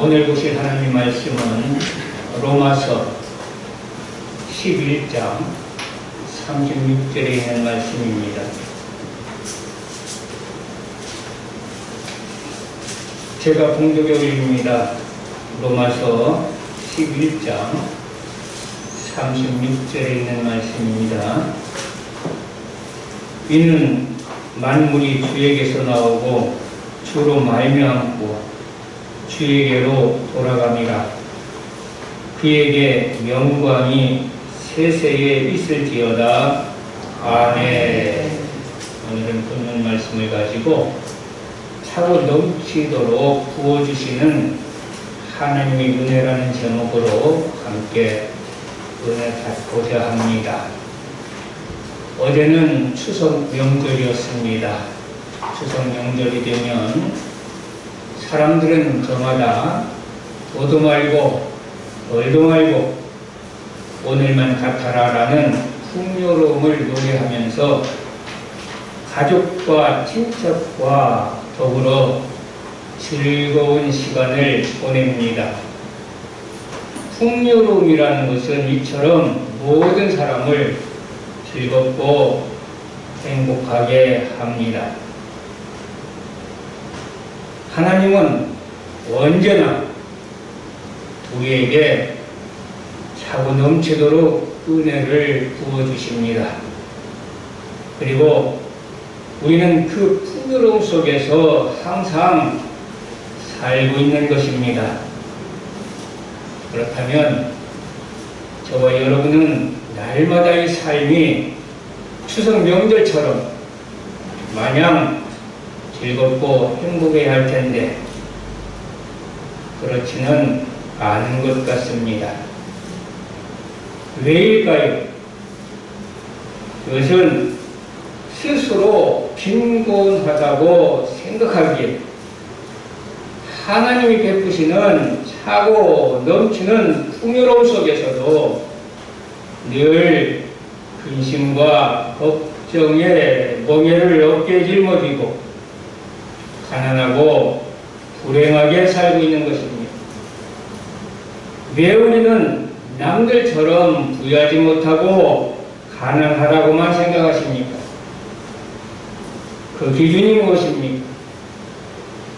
오늘 보실 하나님 말씀은 로마서 11장 36절에 있는 말씀입니다. 제가 봉독해 올립니다. 로마서 11장 36절에 있는 말씀입니다. 이는 만물이 주에게서 나오고 주로 말미암고 주에게로 돌아갑니다. 그에게 영광이 세세에 있을지어다. 아멘. 오늘은 본문 말씀을 가지고 차고 넘치도록 부어주시는 하나님의 은혜라는 제목으로 함께 은혜 받고자 합니다. 어제는 추석 명절이었습니다. 추석 명절이 되면 사람들은 저마다 도도 말고 덜도 말고 오늘만 같아라 라는 풍요로움을 노래하면서 가족과 친척과 더불어 즐거운 시간을 보냅니다. 풍요로움이라는 것은 이처럼 모든 사람을 즐겁고 행복하게 합니다. 하나님은 언제나 우리에게 차고 넘치도록 은혜를 부어주십니다. 그리고 우리는 그 풍요로움 속에서 항상 살고 있는 것입니다. 그렇다면 저와 여러분은 날마다의 삶이 추석 명절처럼 마냥 즐겁고 행복해야 할 텐데 그렇지는 않은 것 같습니다. 왜일까요? 그것은 스스로 빈곤하다고 생각하기에 하나님이 베푸시는 차고 넘치는 풍요로움 속에서도 늘 근심과 걱정에 멍에를 어깨에 짊어지고 가난하고 불행하게 살고 있는 것입니다. 왜 우리는 남들처럼 부유하지 못하고 가난하다고만 생각하십니까? 그 기준이 무엇입니까?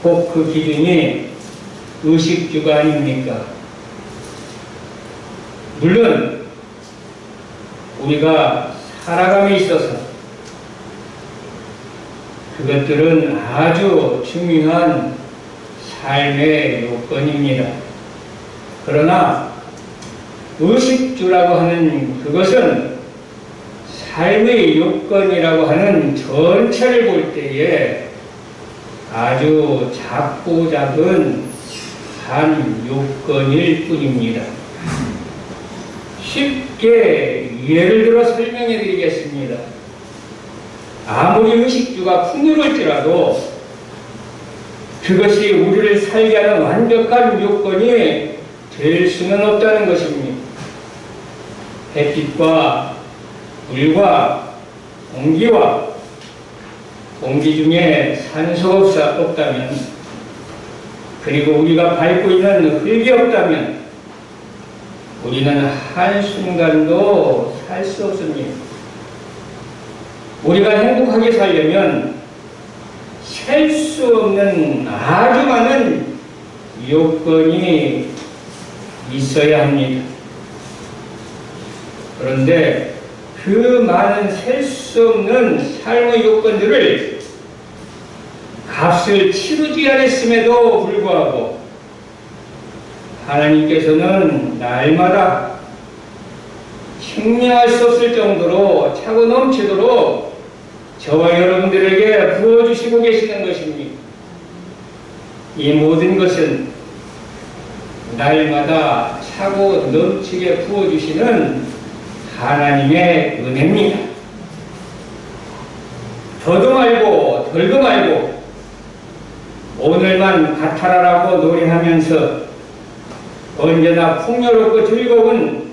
꼭 그 기준이 의식주가 아닙니까? 물론 우리가 살아감에 있어서 그것들은 아주 중요한 삶의 요건입니다. 그러나 의식주라고 하는 그것은 삶의 요건이라고 하는 전체를 볼 때에 아주 작고 작은 한 요건일 뿐입니다. 쉽게 예를 들어 설명해 드리겠습니다. 아무리 의식주가 풍요로울지라도 그것이 우리를 살게 하는 완벽한 요건이 될 수는 없다는 것입니다. 햇빛과 물과 공기와 공기 중에 산소가 없다면 그리고 우리가 밟고 있는 흙이 없다면 우리는 한순간도 살 수 없습니다. 우리가 행복하게 살려면 셀 수 없는 아주 많은 요건이 있어야 합니다. 그런데 그 많은 셀 수 없는 삶의 요건들을 값을 치르지 않았음에도 불구하고 하나님께서는 날마다 측량할 수 없을 정도로 차고 넘치도록 저와 여러분들에게 부어주시고 계시는 것입니다. 이 모든 것은 날마다 차고 넘치게 부어주시는 하나님의 은혜입니다. 더도 말고 덜도 말고 오늘만 같아라라고 노래하면서 언제나 풍요롭고 즐거운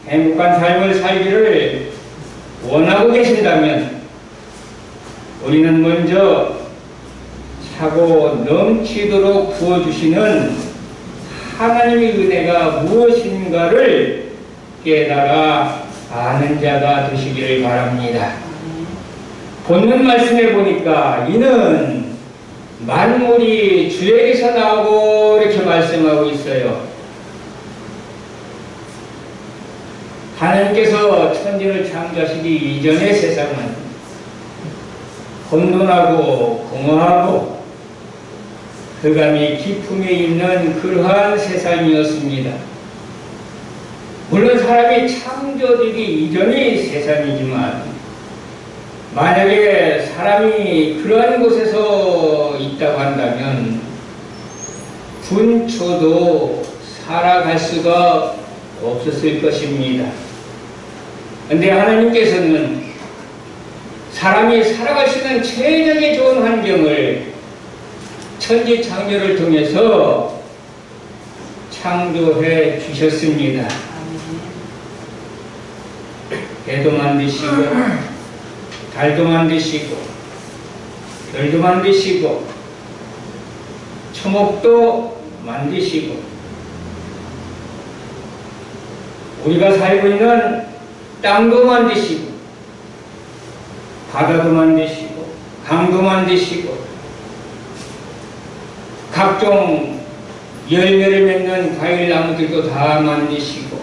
행복한 삶을 살기를 원하고 계신다면 우리는 먼저 차고 넘치도록 부어주시는 하나님의 은혜가 무엇인가를 깨달아 아는 자가 되시기를 바랍니다. 본문 말씀에 보니까 이는 만물이 주에게서 나오고 이렇게 말씀하고 있어요. 하나님께서 천지를 창조하시기 이전의 세상은 혼돈하고 공허하고 흑암이 깊음에 있는 그러한 세상이었습니다. 물론 사람이 창조되기 이전의 세상이지만 만약에 사람이 그러한 곳에서 있다고 한다면 분초도 살아갈 수가 없었을 것입니다. 그런데 하나님께서는 사람이 살아갈 수 있는 최적의 좋은 환경을 천지 창조를 통해서 창조해 주셨습니다. 해도 만드시고 달도 만드시고 별도 만드시고 초목도 만드시고 우리가 살고 있는 땅도 만드시고 바다도 만드시고 강도 만드시고 각종 열매를 맺는 과일나무들도 다 만드시고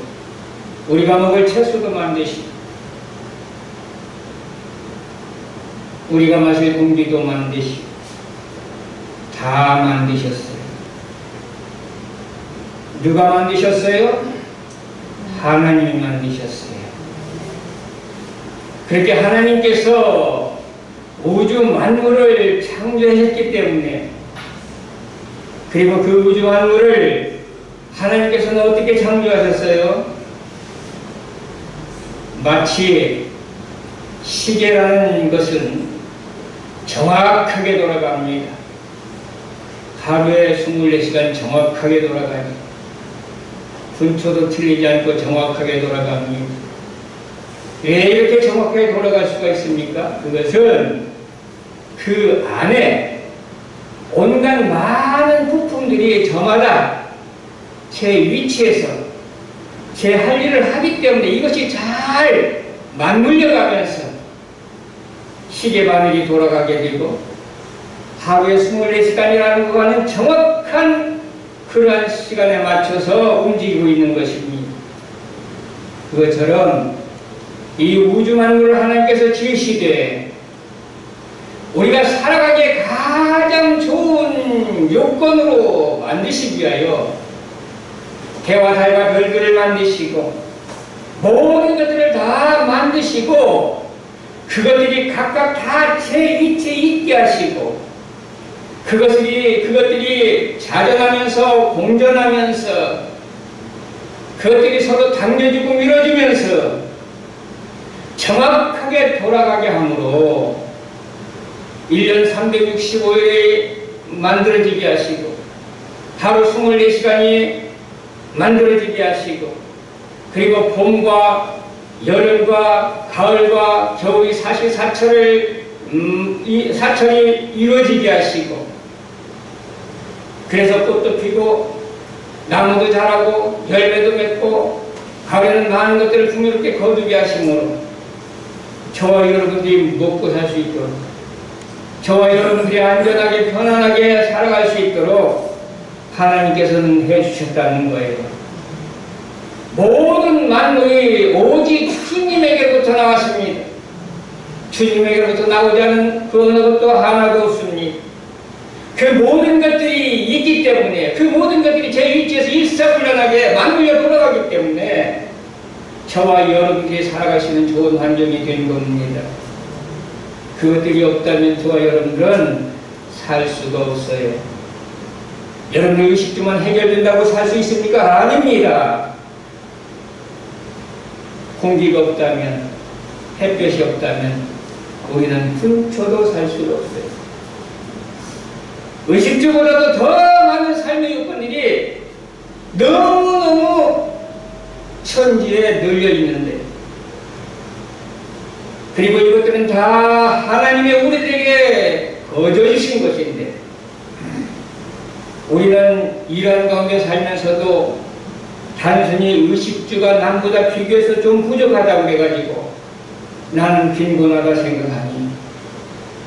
우리가 먹을 채소도 만드시고 우리가 마실 공기도 만드시고 다 만드셨어요. 누가 만드셨어요? 하나님이 만드셨어요. 그렇게 하나님께서 우주 만물을 창조했기 때문에 그리고 그 우주 만물을 하나님께서는 어떻게 창조하셨어요? 마치 시계라는 것은 정확하게 돌아갑니다. 하루에 24시간 정확하게 돌아가요. 분초도 틀리지 않고 정확하게 돌아갑니다. 왜 이렇게 정확하게 돌아갈 수가 있습니까? 그것은 그 안에 온갖 많은 부품들이 저마다 제 위치에서 제 할 일을 하기 때문에 이것이 잘 맞물려 가면서 시계 바늘이 돌아가게 되고 하루에 24시간이라는 것과는 정확한 그러한 시간에 맞춰서 움직이고 있는 것입니다. 그것처럼 이 우주 만물을 하나님께서 지으시되 우리가 살아가기에 가장 좋은 요건으로 만드시기 위하여 해와 달과 별들을 만드시고 모든 것들을 다 만드시고 그것들이 각각 다 제 위치에 있게 하시고 그것들이 자전하면서 공존하면서 그것들이 서로 당겨지고 밀어지면서 정확하게 돌아가게 하므로 1년 365일에 만들어지게 하시고 하루 24시간이 만들어지게 하시고 그리고 봄과 여름과 가을과 겨울이 사철이 이루어지게 하시고 그래서 꽃도 피고 나무도 자라고 열매도 맺고 가을에는 많은 것들을 풍요롭게 거두게 하시므로 저와 여러분들이 먹고 살 수 있도록 저와 여러분들이 안전하게 편안하게 살아갈 수 있도록 하나님께서는 해주셨다는 거예요. 모든 만물이 오직 주님에게로부터 나왔습니다. 주님에게로부터 나오지 않은 그 어느 것도 하나도 없습니다. 그 모든 것들이 있기 때문에 그 모든 것들이 제 위치에서 일사불란하게 만물려 돌아가기 때문에 저와 여러분들이 살아갈 수 있는 좋은 환경이 된 겁니다. 그것들이 없다면 저와 여러분들은 살 수가 없어요. 여러분의 의식주만 해결된다고 살 수 있습니까? 아닙니다. 공기가 없다면, 햇볕이 없다면 우리는 분초도 살 수가 없어요. 의식주보다도 더 많은 삶의 요건들이 너무너무 천지에 널려 있는데 그리고 이것들은 다 하나님의 우리들에게 거저 주신 것인데 우리는 이런 가운데 살면서도 단순히 의식주가 남보다 비교해서 좀 부족하다고 해가지고 나는 빈곤하다 생각하니,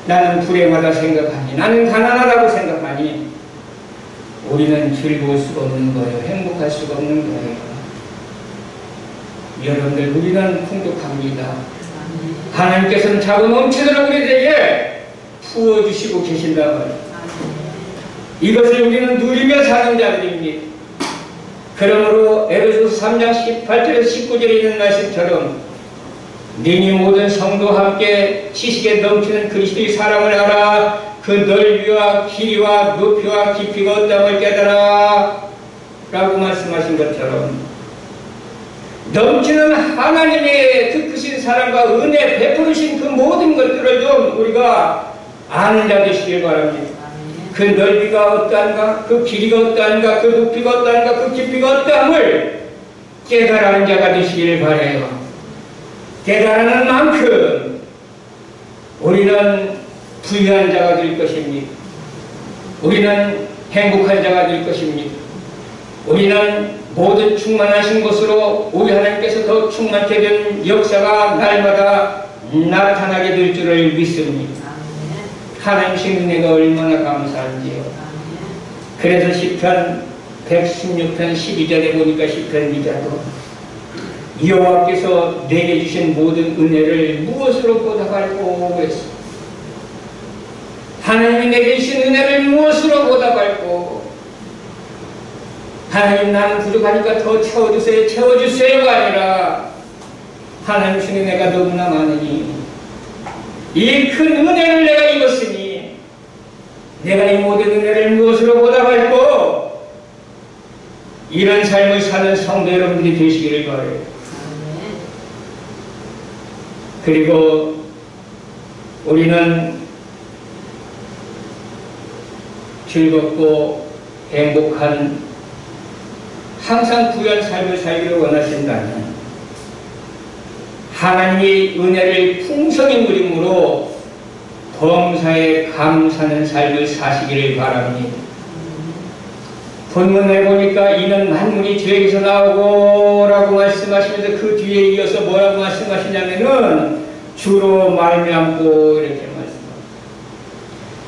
나는 불행하다 생각하니, 나는 가난하다고 생각하니 우리는 즐거울 수가 없는 거예요. 행복할 수가 없는 거예요. 여러분들, 우리는 풍족합니다. 하나님께서는 자고 넘치도록 우리에게 부어주시고 계신단 말이에요. 이것을 우리는 누리며 사는 자들입니다. 그러므로 에베소서 3장 18절에서 19절에 있는 말씀처럼 너희 모든 성도와 함께 지식에 넘치는 그리스도의 사랑을 알아 그 넓이와 길이와 높이와 깊이가 어떠함을 깨달아 라고 말씀하신 것처럼 넘치는 하나님의 그 크신 사랑과 은혜 베푸르신 그 모든 것들을 좀 우리가 아는 자 되시길 바랍니다. 그 넓이가 어떠한가, 그 길이가 어떠한가, 그 높이가 어떠한가, 그 깊이가 어떠함을 깨달아는 자가 되시길 바라요. 깨달아는 만큼 우리는 부유한 자가 될 것입니다. 우리는 행복한 자가 될 것입니다. 우리는 모든 충만하신 것으로 우리 하나님께서 더 충만케 된 역사가 날마다 나타나게 될 줄을 믿습니다. 하나님의 은혜가 얼마나 감사한지요. 그래서 시편 116편 12절에 보니까 시편 기자도 여호와께서 내게 주신 모든 은혜를 무엇으로 보답할꼬 그랬어. 하나님이 내게 주신 은혜를 무엇으로 보답할꼬. 하나님, 나는 부족하니까 더 채워주세요, 채워주세요가 아니라 하나님 주신 은혜가 너무나 많으니 이 큰 은혜를 내가 입었으니 내가 이 모든 은혜를 무엇으로 보답할꼬. 이런 삶을 사는 성도 여러분들이 되시기를 바라요. 그리고 우리는 즐겁고 행복한 항상 부유한 삶을 살기를 원하신다면 하나님의 은혜를 풍성히 누림으로 범사에 감사하는 삶을 사시기를 바랍니다. 본문에 보니까 이는 만물이 죄에서 나오고 라고 말씀하시면서 그 뒤에 이어서 뭐라고 말씀하시냐면은 주로 말미암고 이렇게 말씀합니다.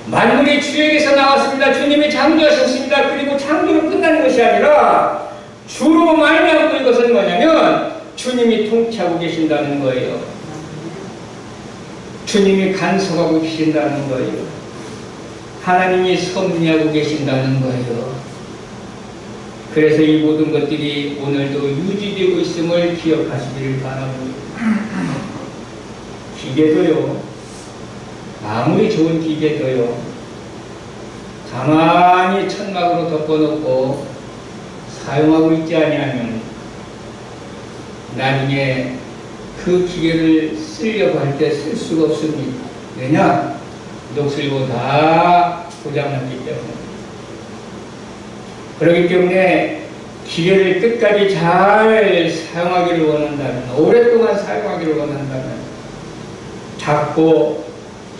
만물이 주에게서 나왔습니다. 주님이 창조하셨습니다. 그리고 창조로 끝나는 것이 아니라 주로 말미암고 이것은 뭐냐면 주님이 통치하고 계신다는 거예요. 주님이 간섭하고 계신다는 거예요. 하나님이 섭리하고 계신다는 거예요. 그래서 이 모든 것들이 오늘도 유지되고 있음을 기억하시기를 바랍니다. 기계도요, 아무리 좋은 기계도요, 가만히 천막으로 덮어놓고 사용하고 있지 아니하면 나중에 그 기계를 쓰려고 할 때 쓸 수가 없습니다. 왜냐? 녹슬고 다 고장났기 때문에. 그렇기 때문에 기계를 끝까지 잘 사용하기를 원한다면, 오랫동안 사용하기를 원한다면 닦고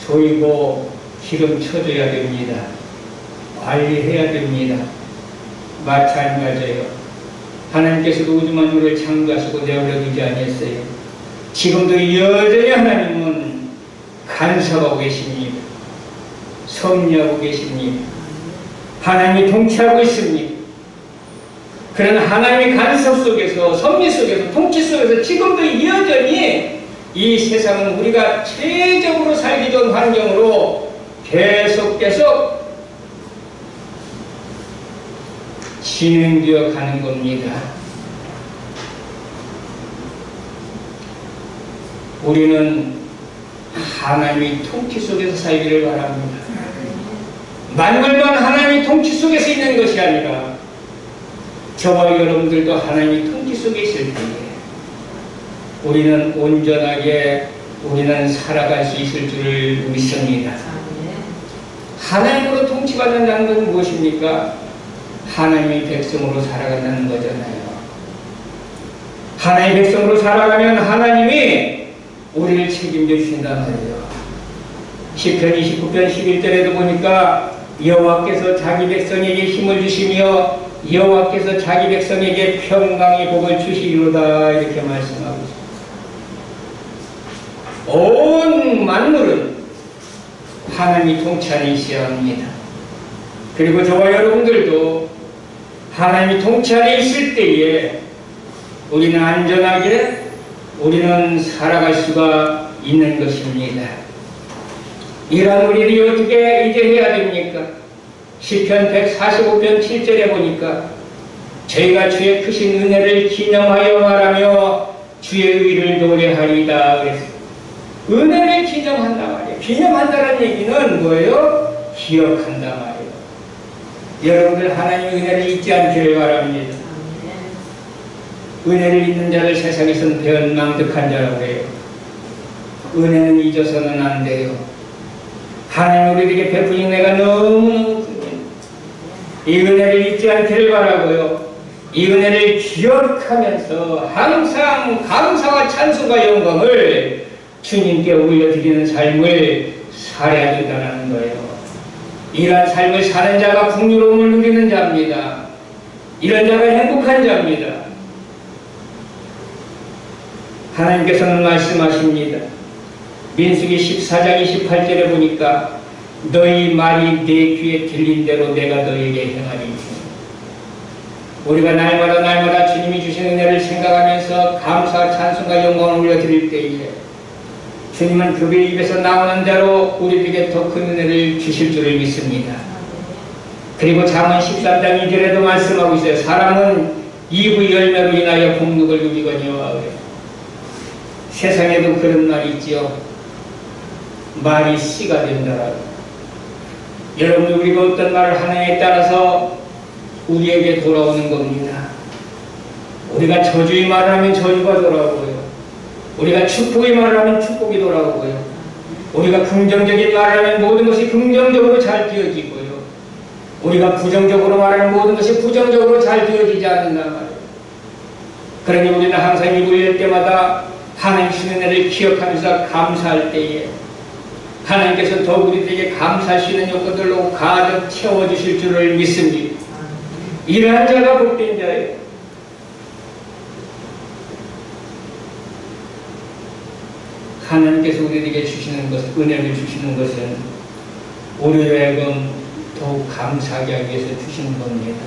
조이고 기름 쳐줘야 됩니다. 관리해야 됩니다. 마찬가지예요. 하나님께서도 우주 만물을 창조하시고 내버려 두지 아니했어요. 지금도 여전히 하나님은 간섭하고 계십니다. 섭리하고 계십니다. 하나님이 통치하고 있습니다. 그런 하나님의 간섭 속에서, 섭리 속에서, 통치 속에서 지금도 여전히 이 세상은 우리가 최적으로 살기 좋은 환경으로 계속 진행되어 가는 겁니다. 우리는 하나님의 통치 속에서 살기를 바랍니다. 만물만 하나님의 통치 속에서 있는 것이 아니라 저와 여러분들도 하나님의 통치 속에 있을 때에 우리는 온전하게 우리는 살아갈 수 있을 줄을 믿습니다. 하나님으로 통치받는다는 것은 무엇입니까? 하나님의 백성으로 살아간다는 거잖아요. 하나님의 백성으로 살아가면 하나님이 우리를 책임져 주신단 말이에요. 시편 29편 11절에도 보니까 여호와께서 자기 백성에게 힘을 주시며 여호와께서 자기 백성에게 평강의 복을 주시리로다 이렇게 말씀하고 있습니다. 온 만물은 하나님이 통치하시어야 합니다. 그리고 저와 여러분들도 하나님이 통치하에 있을 때에 우리는 안전하게 우리는 살아갈 수가 있는 것입니다. 이러한 우리들이 어떻게 이제 해야 됩니까? 시편 145편 7절에 보니까 저희가 주의 크신 은혜를 기념하여 말하며 주의 의를 노래하리다 그랬어요. 은혜를 기념한다 말이에요. 기념한다는 얘기는 뭐예요? 기억한다 말이에요. 여러분들 하나님의 은혜를 잊지 않기를 바랍니다. 은혜를 잊는 자를 세상에서는 배은망덕한 자라고 해요. 은혜는 잊어서는 안 돼요. 하나님 우리에게 베푸신 은혜가 너무너무 큽니다. 이 은혜를 잊지 않기를 바라고요. 이 은혜를 기억하면서 항상 감사와 찬송과 영광을 주님께 올려드리는 삶을 살아야 된다는 거예요. 이러한 삶을 사는 자가 풍요로움을 누리는 자입니다. 이런 자가 행복한 자입니다. 하나님께서는 말씀하십니다. 민수기 14장 28절에 보니까 너희 말이 내 귀에 들린 대로 내가 너희에게 행하리. 우리가 날마다 주님이 주신 은혜를 생각하면서 감사와 찬송과 영광을 올려드릴 때에 주님은 그의 입에서 나오는 대로 우리에게 더 큰 은혜를 주실 줄을 믿습니다. 그리고 잠언 13장 2절에도 말씀하고 있어요. 사람은 이후 열매로 인하여 복록을 누리거니와. 세상에도 그런 말이 있지요. 말이 씨가 된다라고. 여러분 우리가 어떤 말을 하느냐에 따라서 우리에게 돌아오는 겁니다. 우리가 저주의 말을 하면 저주가 돌아오고요. 우리가 축복의 말을 하면 축복이 돌아오고요. 우리가 긍정적인 말을 하면 모든 것이 긍정적으로 잘 되어지고요. 우리가 부정적으로 말하는 모든 것이 부정적으로 잘 되어지지 않는단 말이에요. 그러니 우리는 항상 입을 열 때마다 하나님 주신 은혜를 기억하면서 감사할 때에 하나님께서 더욱 우리들에게 감사할 수 있는 요건들로 가득 채워주실 줄을 믿습니다. 이러한 자가 복된 자예요. 하나님께서 우리에게 주시는 것, 은혜를 주시는 것은 우리로 하여금 더욱 감사하게 하기 위해서 주시는 겁니다.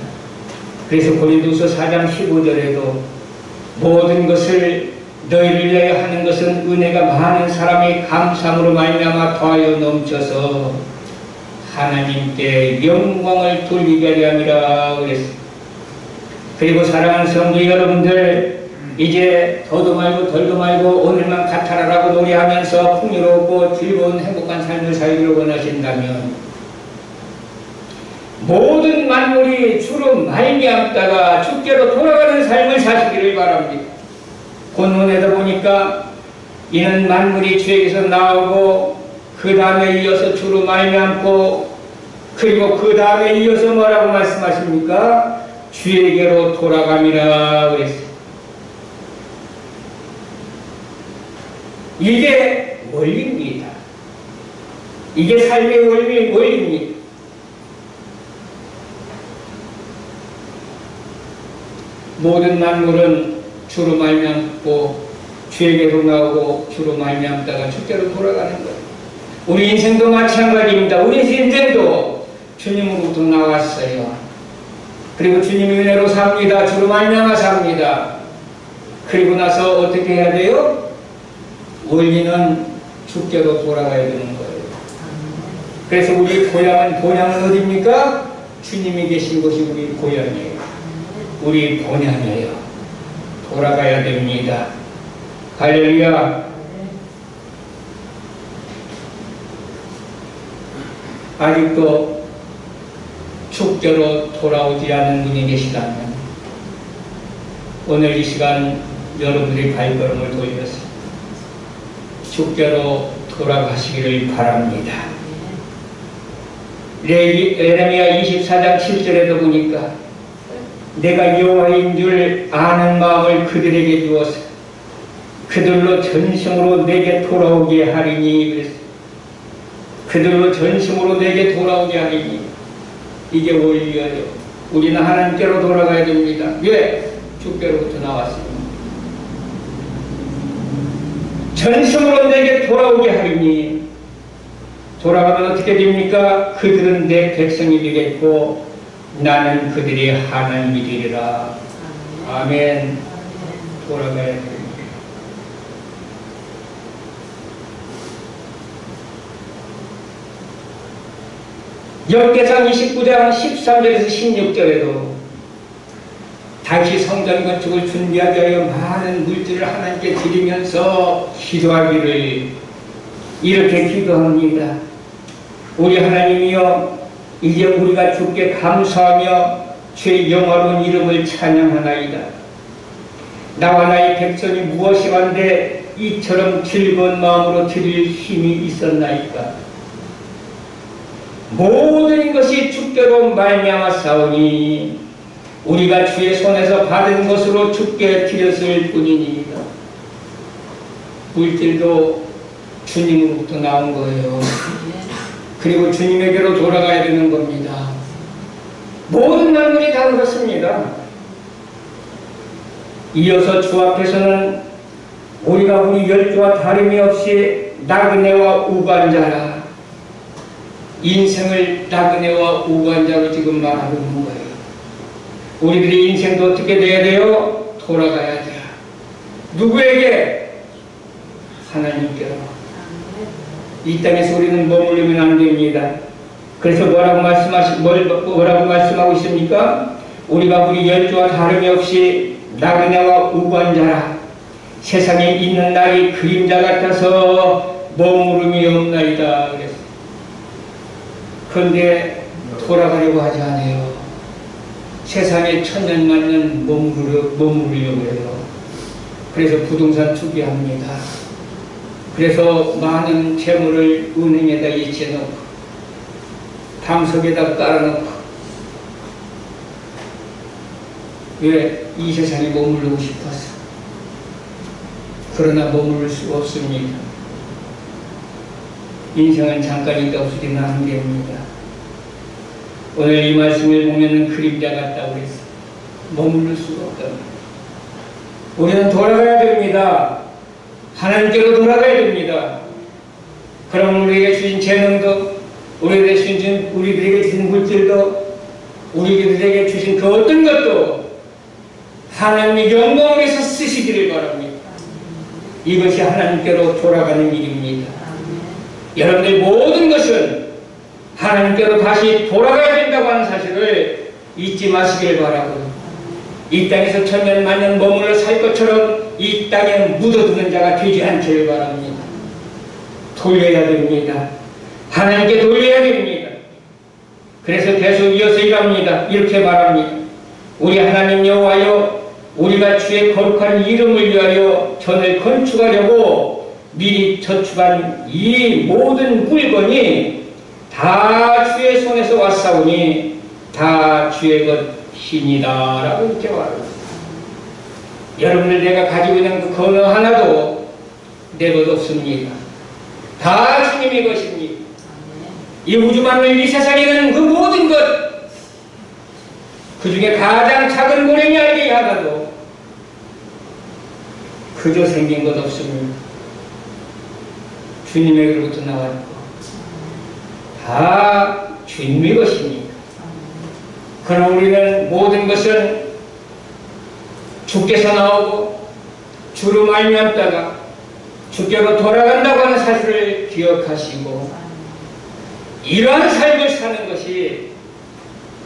그래서 고린도서 4장 15절에도 모든 것을 너희를 위하여 하는 것은 은혜가 많은 사람이 감사함으로 말미암아 더하여 넘쳐서 하나님께 영광을 돌리게 하려 함이라 그랬습니다. 그리고 사랑하는 성도 여러분들, 이제 더도 말고 덜도 말고 오늘만 같아라라고 노래하면서 풍요롭고 즐거운 행복한 삶을 살기를 원하신다면 모든 만물이 주로 말미암다가 주께로 돌아가는 삶을 사시기를 바랍니다. 본문에도 보니까 이는 만물이 주에게서 나오고 그 다음에 이어서 주로 말미암고 그리고 그 다음에 이어서 뭐라고 말씀하십니까? 주에게로 돌아감이라 그랬어요. 이게 원리입니다. 이게 삶의 원리입니다. 모든 만물은 주로 말미암고 주에게로 나오고 주로 말미암다가 주께로 돌아가는 거예요. 우리 인생도 마찬가지입니다. 우리 인생도 주님으로부터 나왔어요. 그리고 주님의 은혜로 삽니다. 주로 말미암아 삽니다. 그리고 나서 어떻게 해야 돼요? 원리는 주께로 돌아가야 되는 거예요. 그래서 우리 본향은 어디입니까? 주님이 계신 곳이 우리 고향이에요. 우리 본향이에요. 돌아가야 됩니다. 할렐루야. 아직도 주께로 돌아오지 않은 분이 계시다면 오늘 이 시간 여러분들이 발걸음을 돌려서 주께로 돌아가시기를 바랍니다. 예레미야 24장 7절에도 보니까 내가 여호와인 줄 아는 마음을 그들에게 주어서 그들로 전심으로 내게 돌아오게 하리니 그랬어요. 그들로 전심으로 내게 돌아오게 하리니 이게 원리예요. 우리는 하나님께로 돌아가야 됩니다. 왜? 주께로부터 나왔습니다. 전심으로 내게 돌아오게 하리니 돌아가면 어떻게 됩니까? 그들은 내 백성이 되겠고 나는 그들이 하나님이 되리라. 아멘. 돌아가야 됩니다. 역대상 29장 13절에서 16절에도 다시 성전 건축을 준비하기 위하여 많은 물질을 하나님께 드리면서 기도하기를 이렇게 기도합니다. 우리 하나님이여, 이제 우리가 주께 감사하며 주의 영화로운 이름을 찬양하나이다. 나와 나의 백성이 무엇이 한데 이처럼 즐거운 마음으로 드릴 힘이 있었나이까. 모든 것이 주께로 말미암았사오니 우리가 주의 손에서 받은 것으로 주께 드렸을 뿐이니이다. 물질도 주님으로부터 나온 거예요. 그리고 주님에게로 돌아가야 되는 겁니다. 모든 만물이 다 그렇습니다. 이어서 주 앞에서는 우리가 우리 열조와 다름이 없이 나그네와 우간자라, 인생을 나그네와 우간자로 지금 말하고 있는 거예요. 우리들의 인생도 어떻게 돼야 돼요? 돌아가야 돼요. 누구에게? 하나님께로. 이 땅에서 우리는 머무르면 안 됩니다. 그래서 뭐라고 말씀하고 있습니까? 우리가 우리 열조와 다름이 없이 나그네와 우간자라, 세상에 있는 날이 그림자 같아서 머무름이 없나이다 그랬어요. 그런데 돌아가려고 하지 않아요. 세상에 천년만년 머무르려고 해요. 그래서 부동산 투기합니다. 그래서 많은 재물을 은행에다 이체해놓고 방석에다 깔아놓고, 왜? 이 세상에 머무르고 싶어서. 그러나 머무를 수가 없습니다. 인생은 잠깐이니까 없어지면 안 됩니다. 오늘 이 말씀을 보면 그림자 같다고 그랬어요. 머무를 수가 없다. 우리는 돌아가야 됩니다. 하나님께로 돌아가야 됩니다. 그럼 우리에게 주신 재능도, 우리들에게 주신 물질도, 우리들에게 주신 그 어떤 것도 하나님의 영광을 위해서 쓰시기를 바랍니다. 이것이 하나님께로 돌아가는 일입니다. 여러분들 모든 것은 하나님께로 다시 돌아가야 된다고 하는 사실을 잊지 마시길 바라고, 이 땅에서 천년 만년 머물러 살 것처럼 이 땅에 묻어두는 자가 되지 않기를 바랍니다. 돌려야 됩니다. 하나님께 돌려야 됩니다. 그래서 계속 이어서 일합니다. 이렇게 말합니다. 우리 하나님 여호와여, 우리가 주의 거룩한 이름을 위하여 전을 건축하려고 미리 저축한 이 모든 물건이 다 주의 손에서 왔사오니 다 주의 것이니라 라고 이렇게 말합니다. 여러분들, 내가 가지고 있는 그 어느 하나도 내 것 없습니다. 다 주님의 것입니다. 이 우주만을, 이 세상에 있는 그 모든 것, 그 중에 가장 작은 고랭이 알게 하나도 그저 생긴 것 없습니다. 주님에게로부터 나왔고 다 주님의 것입니다. 그럼 우리는 모든 것은 주께서 나오고 주로 말미암다가 주께로 돌아간다고 하는 사실을 기억하시고, 이러한 삶을 사는 것이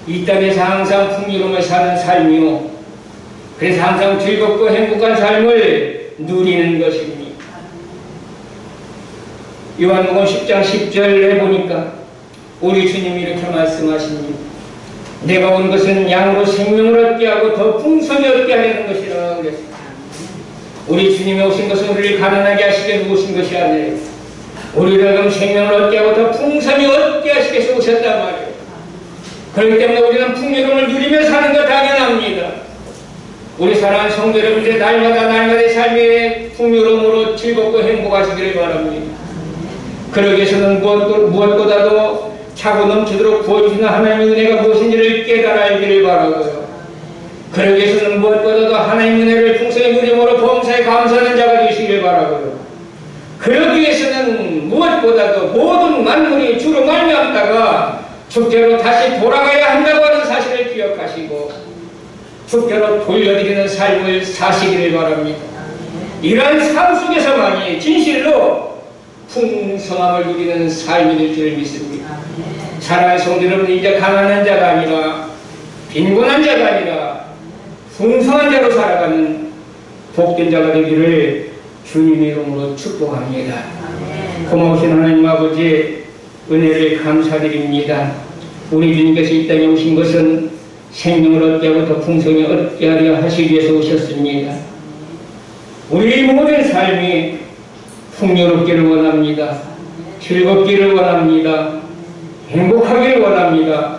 이 땅에서 항상 풍요로움을 사는 삶이요, 그래서 항상 즐겁고 행복한 삶을 누리는 것입니다. 요한복음 10장 10절에 보니까 우리 주님이 이렇게 말씀하십니다. 내가 온 것은 양으로 생명을 얻게 하고 더 풍성히 얻게 하려는 것이라 그랬습니다. 우리 주님이 오신 것은 우리를 가난하게 하시기 위해서 오신 것이 아니에요. 우리를 그럼 생명을 얻게 하고 더 풍성히 얻게 하시기 위해서 오셨단 말이에요. 그렇기 때문에 우리는 풍요로움을 누리며 사는 것 당연합니다. 우리 사랑하는 성도 여러분들, 날마다의 삶의 풍요로움으로 즐겁고 행복하시기를 바랍니다. 그러기 위해서는 무엇보다도 차고 넘치도록 부어주시는 하나님의 은혜가 무엇인지를 깨달아 알기를 바라고요. 그러기 위해서는 무엇보다도 하나님의 은혜를 풍성히 누림으로 범사에 감사하는 자가 되시길 바라고요. 그러기 위해서는 무엇보다도 모든 만물이 주로 말미암다가 주께로 다시 돌아가야 한다고 하는 사실을 기억하시고 주께로 돌려드리는 삶을 사시기를 바랍니다. 이러한 삶 속에서만이 진실로 풍성함을 누리는 삶이 될 줄 믿습니다. 사랑하는 성도 여러분, 이제 가난한 자가 아니라 빈곤한 자가 아니라 풍성한 자로 살아가는 복된 자가 되기를 주님의 이름으로 축복합니다. 고마우신 하나님 아버지 은혜를 감사드립니다. 우리 주님께서 이 땅에 오신 것은 생명을 얻게 하고 더 풍성히 얻게 하려 하시기 위해서 오셨습니다. 우리 모든 삶이 풍요롭기를 원합니다. 즐겁기를 원합니다. 행복하기를 원합니다.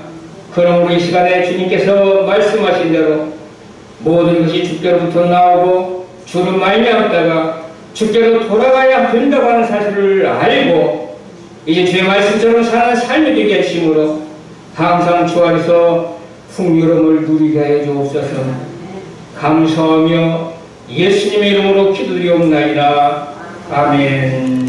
그러므로 이 시간에 주님께서 말씀하신 대로 모든 것이 주께로부터 나오고 주로 말미암다가 주께로 돌아가야 된다고 하는 사실을 알고 이제 주의 말씀처럼 사는 삶이 되게 하심으로 항상 주 안에서 풍요로움을 누리게 하여 주옵소서. 감사하며 예수님의 이름으로 기도드리옵나이다. 아멘.